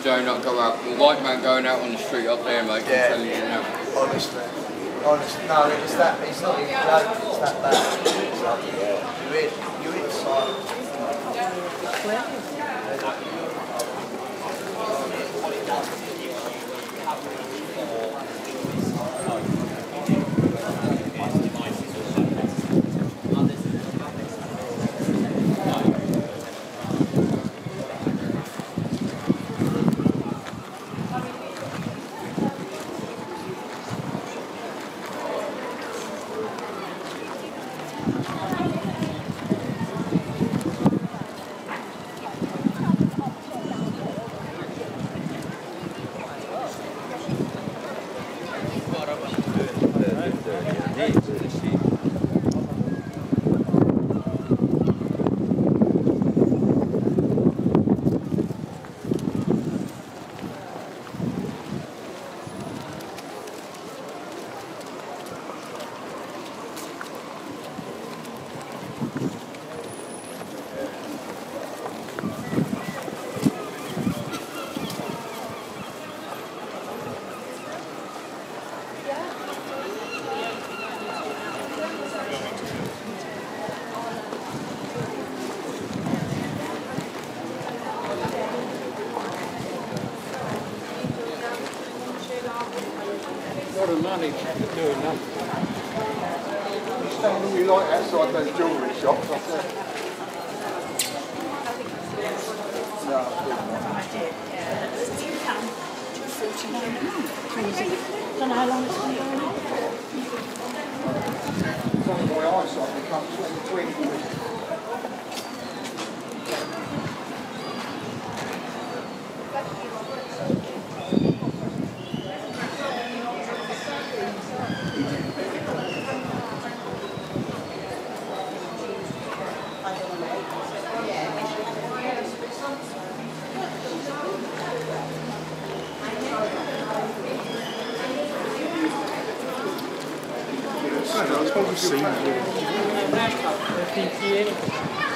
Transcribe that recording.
Do not go out. The white man going out on the street up there, mate. Yeah. I'm telling you now. Honestly, no, it's that. It's not even joking. It's that bad. It's like you're inside. What a money doing nothing. You stand all your light outside those jewellery shops, I said. No, I did. Don't know how long it's been going on. It's only my eyesight becomes 20 quid. I was probably seen it.